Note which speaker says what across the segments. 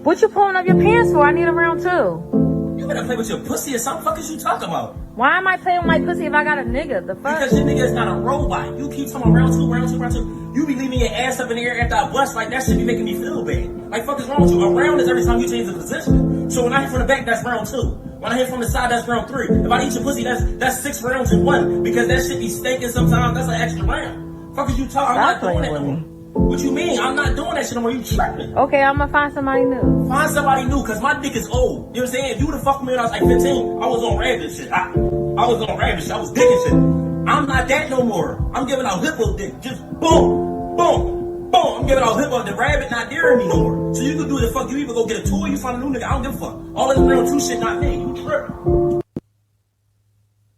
Speaker 1: What you pulling up your pants for? I need a round two.
Speaker 2: You better play with your pussy or something. Fuck is you talking about?
Speaker 1: Why am I playing with my pussy if I got a nigga? The fuck?
Speaker 2: Because your nigga is not a robot. You keep talking about round two. You be leaving your ass up in the air after I bust. Like, that shit be making me feel bad. Like, fuck is wrong with you? A round is every time you change the position. So when I hit from the back, that's round 2. When I hit from the side, that's round 3. If I eat your pussy, that's 6 rounds in 1. Because that shit be stinking sometimes. That's an extra round. Fuck is you talking? I'm not doing that no more. What you mean? I'm not doing that shit no more. You tripping.
Speaker 1: Okay, I'm gonna find somebody new.
Speaker 2: Find somebody new, cause my dick is old. You know what I'm saying? If you would've fucked with me when I was like 15, I was on rabbit shit. I was on rabbit shit. I was dicking shit. I'm not that no more. I'm giving out hippo dick. Just boom, boom, boom. I'm giving out hippo. The rabbit not daring me no more. So you can do the fuck. You either go get a tour or you find a new nigga. I don't give a fuck. All this real true shit not me. You tripping.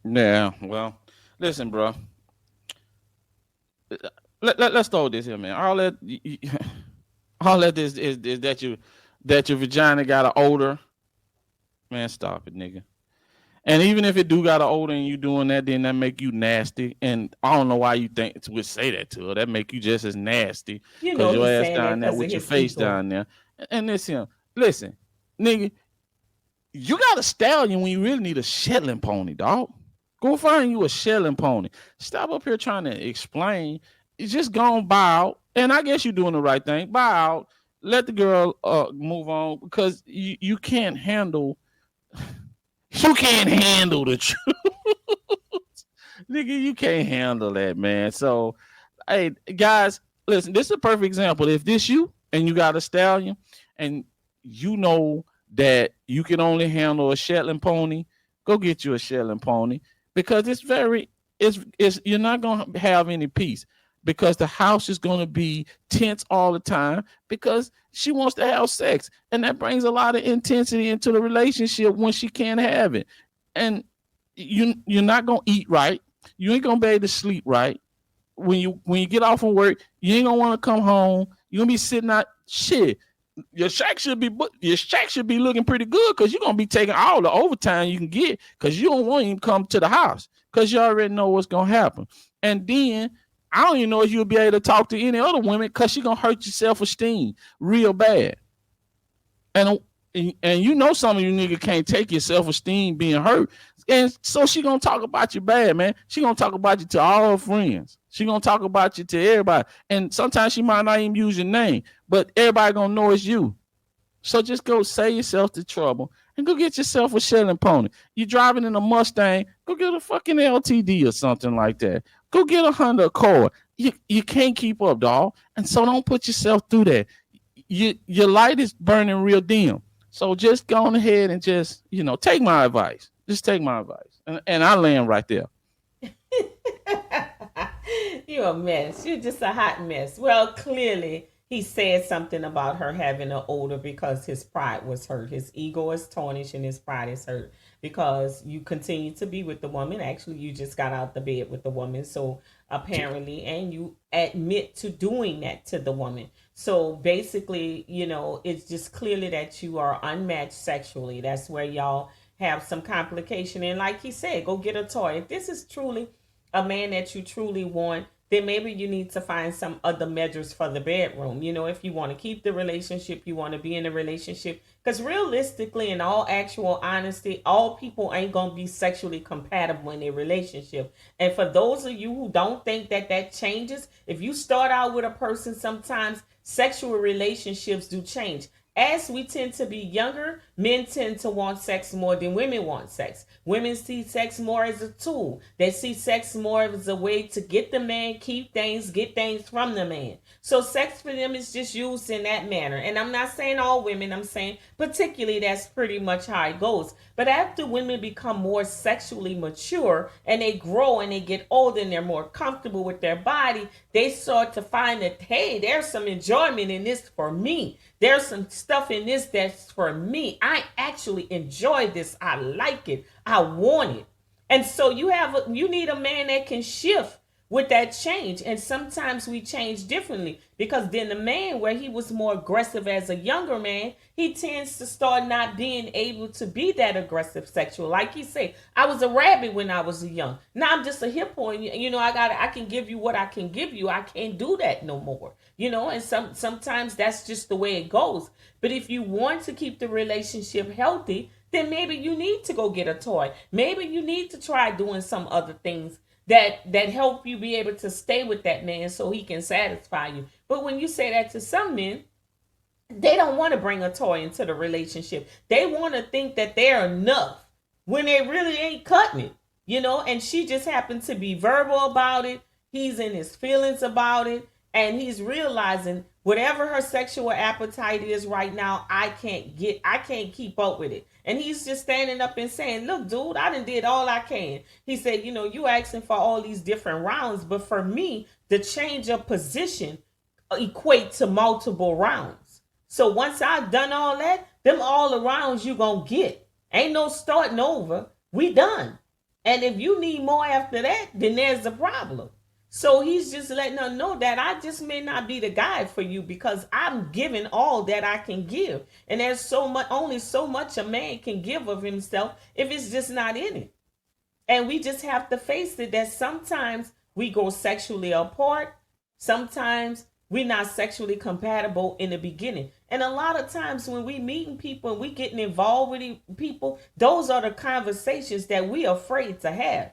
Speaker 3: Yeah, well, listen, bro. Let's throw this here, man. All that is that your vagina got an odor. Man, stop it, nigga. And even if it do got an odor and you doing that, then that make you nasty. And I don't know why you think it would say that to her. That make you just as nasty because your ass down there with your face down there. And listen, nigga, you got a stallion when you really need a Shetland pony, dog. Go find you a Shetland pony. Stop up here trying to explain. It's just gone buy out, and I guess you're doing the right thing. Buy out, let the girl move on because you can't handle the truth, nigga. You can't handle that, man. So, hey, guys, listen. This is a perfect example. If this you and you got a stallion, and you know that you can only handle a Shetland pony, go get you a Shetland pony because it's you're not gonna have any peace. Because the house is going to be tense all the time because she wants to have sex. And that brings a lot of intensity into the relationship when she can't have it. And you're not going to eat right. You ain't going to be able to sleep right. When you get off from work, you ain't going to want to come home. You're going to be sitting out. Shit. Your shack should be looking pretty good because you're going to be taking all the overtime you can get because you don't want to even come to the house because you already know what's going to happen. And then I don't even know if you'll be able to talk to any other women because she's going to hurt your self-esteem real bad. And you know some of you niggas can't take your self-esteem being hurt. And so she going to talk about you bad, man. She going to talk about you to all her friends. She going to talk about you to everybody. And sometimes she might not even use your name, but everybody going to know it's you. So just go save yourself the trouble and go get yourself a Shetland pony. You driving in a Mustang, go get a fucking LTD or something like that. Go get a Honda Accord. You can't keep up, dog. And so don't put yourself through that. Your light is burning real dim. So just go on ahead and just, take my advice. Just take my advice. And I land right there.
Speaker 4: You're a mess. You're just a hot mess. Well, clearly he said something about her having an odor because his pride was hurt. His ego is tarnished and his pride is hurt because you continue to be with the woman. Actually, you just got out the bed with the woman. So apparently, and you admit to doing that to the woman. So basically, it's just clearly that you are unmatched sexually. That's where y'all have some complication. And like he said, go get a toy. If this is truly a man that you truly want, then maybe you need to find some other measures for the bedroom. If you want to keep the relationship, you want to be in a relationship. Because realistically, in all actual honesty, all people ain't going to be sexually compatible in a relationship. And for those of you who don't think that changes, if you start out with a person, sometimes sexual relationships do change. As we tend to be younger, men tend to want sex more than women want sex. Women see sex more as a tool. They see sex more as a way to get the man, keep things, get things from the man. So sex for them is just used in that manner. And I'm not saying all women, I'm saying particularly that's pretty much how it goes. But after women become more sexually mature and they grow and they get older and they're more comfortable with their body, they start to find that, hey, there's some enjoyment in this for me. There's some stuff in this that's for me. I actually enjoy this. I like it. I want it. And so you need a man that can shift with that change. And sometimes we change differently, because then the man, where he was more aggressive as a younger man, he tends to start not being able to be that aggressive sexual. Like he said, I was a rabbit when I was young. Now I'm just a hippo, and I can give you what I can give you. I can't do that no more. And sometimes that's just the way it goes. But if you want to keep the relationship healthy, then maybe you need to go get a toy. Maybe you need to try doing some other things that help you be able to stay with that man so he can satisfy you. But when you say that to some men, they don't want to bring a toy into the relationship. They want to think that they're enough when they really ain't cutting it, and she just happened to be verbal about it. He's in his feelings about it, and he's realizing whatever her sexual appetite is right now, I can't keep up with it. And he's just standing up and saying, look, dude, I done did all I can. He said, you asking for all these different rounds, but for me, the change of position equate to multiple rounds. So once I've done all that, them all the rounds you gonna get. Ain't no starting over. We done. And if you need more after that, then there's a problem. So he's just letting her know that I just may not be the guy for you, because I'm giving all that I can give. And there's only so much a man can give of himself if it's just not in it. And we just have to face it, that sometimes we go sexually apart. Sometimes we're not sexually compatible in the beginning. And a lot of times when we meeting people and we getting involved with people, those are the conversations that we are afraid to have.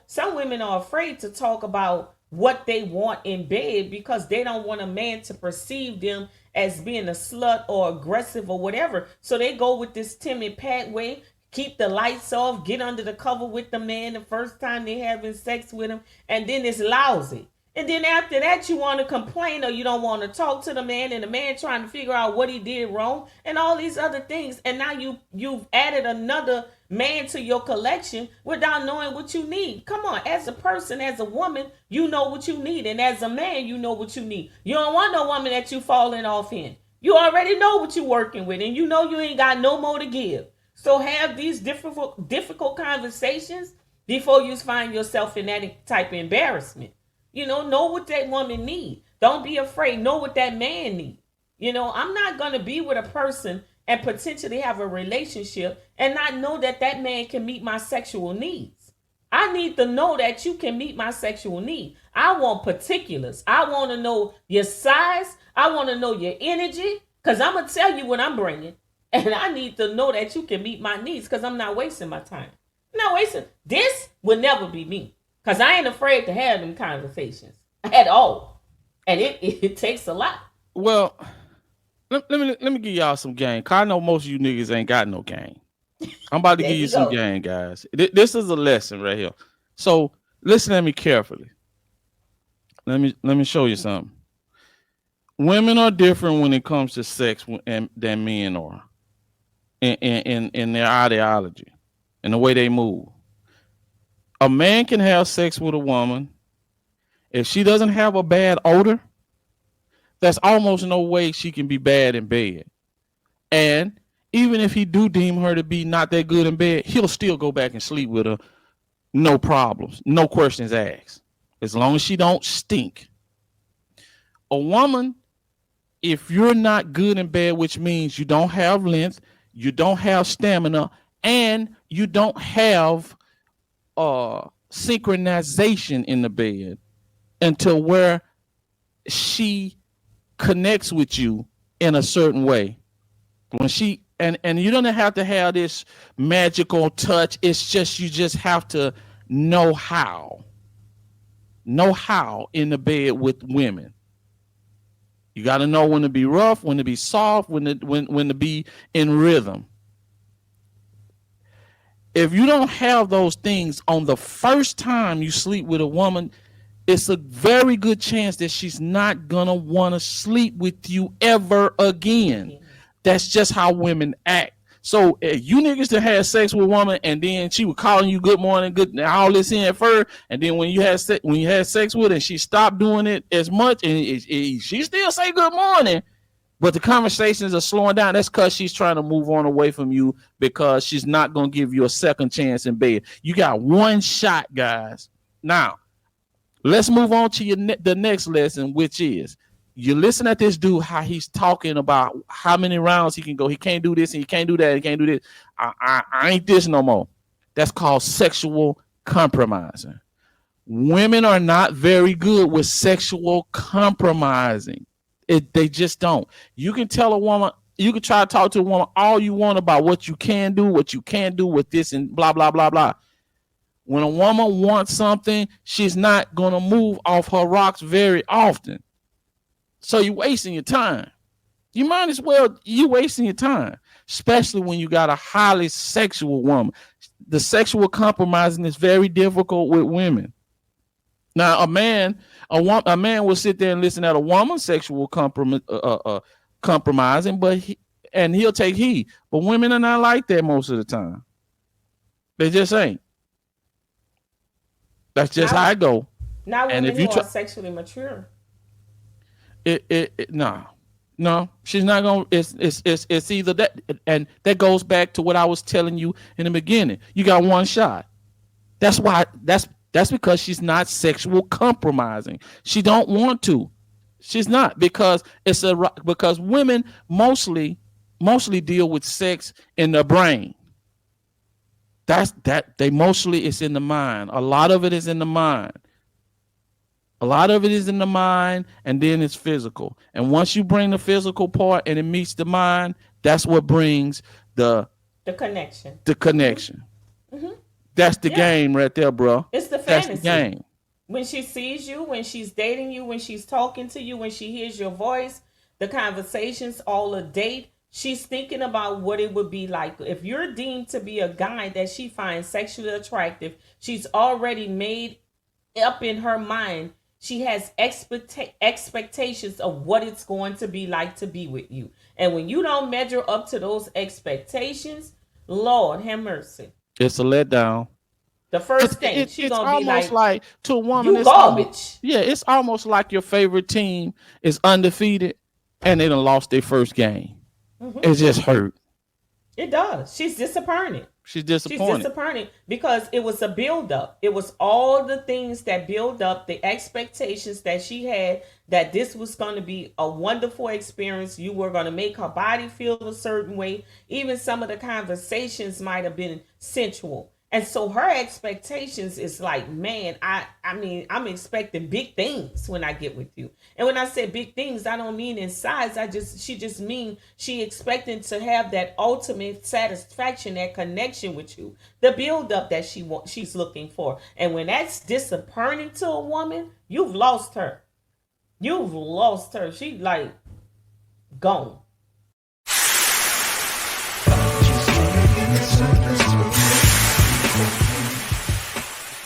Speaker 4: Some women are afraid to talk about what they want in bed because they don't want a man to perceive them as being a slut or aggressive or whatever. So they go with this timid pathway, keep the lights off, get under the cover with the man the first time they're having sex with him, and then it's lousy. And then after that, you want to complain, or you don't want to talk to the man, and the man trying to figure out what he did wrong and all these other things. And now you've added another man to your collection without knowing what you need. Come on, as a person, as a woman, you know what you need. And as a man, you know what you need. You don't want no woman that you falling off in. You already know what you're working with, and you know you ain't got no more to give. So have these difficult conversations before you find yourself in that type of embarrassment. Know what that woman need. Don't be afraid. Know what that man need. I'm not going to be with a person and potentially have a relationship and not know that that man can meet my sexual needs. I need to know that you can meet my sexual need. I want particulars. I want to know your size. I want to know your energy, because I'm going to tell you what I'm bringing. And I need to know that you can meet my needs, because I'm not wasting my time. I'm not wasting. This will never be me. Because I ain't afraid to have them conversations at all. And it takes a lot.
Speaker 3: Well, let me give y'all some game. Cause I know most of you niggas ain't got no game. I'm about to give you some game, guys. This is a lesson right here. So listen to me carefully. Let me show you something. Women are different when it comes to sex than men are. In their ideology and the way they move. A man can have sex with a woman. If she doesn't have a bad odor, there's almost no way she can be bad in bed. And even if he do deem her to be not that good in bed, he'll still go back and sleep with her. No problems, no questions asked. As long as she don't stink. A woman, if you're not good in bed, which means you don't have length, you don't have stamina, and you don't have synchronization in the bed until where she connects with you in a certain way. When she and you don't have to have this magical touch. It's just you just have to know how in the bed with women. You got to know when to be rough, when to be soft, when to be in rhythm. If you don't have those things on the first time you sleep with a woman, it's a very good chance that she's not gonna want to sleep with you ever again. That's just how women act. So if you niggas that had sex with a woman and then she was calling you good morning, good all this in first, and then when you had sex with her and she stopped doing it as much and she still say good morning, but the conversations are slowing down. That's because she's trying to move on away from you because she's not going to give you a second chance in bed. You got one shot, guys. Now, Let's move on to the next lesson, which is you listen at this dude, how he's talking about how many rounds he can go. He can't do this and he can't do that. He can't do this. I ain't this no more. That's called sexual compromising. Women are not very good with sexual compromising. They just don't. You can tell a woman, you can try to talk to a woman all you want about what you can do, what you can't do with this and blah, blah, blah, blah. When a woman wants something, she's not going to move off her rocks very often. So you're wasting your time. You might as well, you wasting your time, especially when you got a highly sexual woman. The sexual compromising is very difficult with women. Now, a man will sit there and listen at a woman's sexual compromising, but he'll take heed. But women are not like that most of the time. They just ain't. That's just how I go.
Speaker 4: Now, women who are sexually mature.
Speaker 3: No, she's not gonna. It's either that, and that goes back to what I was telling you in the beginning. You got one shot. That's why. That's because she's not sexual compromising. She don't want to. She's not because because women mostly deal with sex in the brain. They mostly it's in the mind. A lot of it is in the mind. A lot of it is in the mind, and then it's physical. And once you bring the physical part and it meets the mind, that's what brings the
Speaker 4: connection.
Speaker 3: The connection. Mm-hmm. That's the game right there, bro.
Speaker 4: It's the fantasy.
Speaker 3: That's the game.
Speaker 4: When she sees you, when she's dating you, when she's talking to you, when she hears your voice, the conversations, all the date, she's thinking about what it would be like. If you're deemed to be a guy that she finds sexually attractive, she's already made up in her mind. She has expectations of what it's going to be like to be with you. And when you don't measure up to those expectations, Lord have mercy.
Speaker 3: It's a letdown.
Speaker 4: The first thing she's gonna be
Speaker 3: like to a woman,
Speaker 4: you garbage.
Speaker 3: It's almost like your favorite team is undefeated and they done lost their first game. Mm-hmm. It just hurt.
Speaker 4: It does. She's disappointed.
Speaker 3: She's disappointed
Speaker 4: because it was a build-up. It was all the things that build up, the expectations that she had, that this was going to be a wonderful experience. You were going to make her body feel a certain way. Even some of the conversations might have been sensual. And so her expectations is like, man, I mean, I'm expecting big things when I get with you. And when I say big things, I don't mean in size. She just mean she expecting to have that ultimate satisfaction, that connection with you, the build up that she's looking for. And when that's disappointing to a woman, you've lost her. You've lost her. She like gone.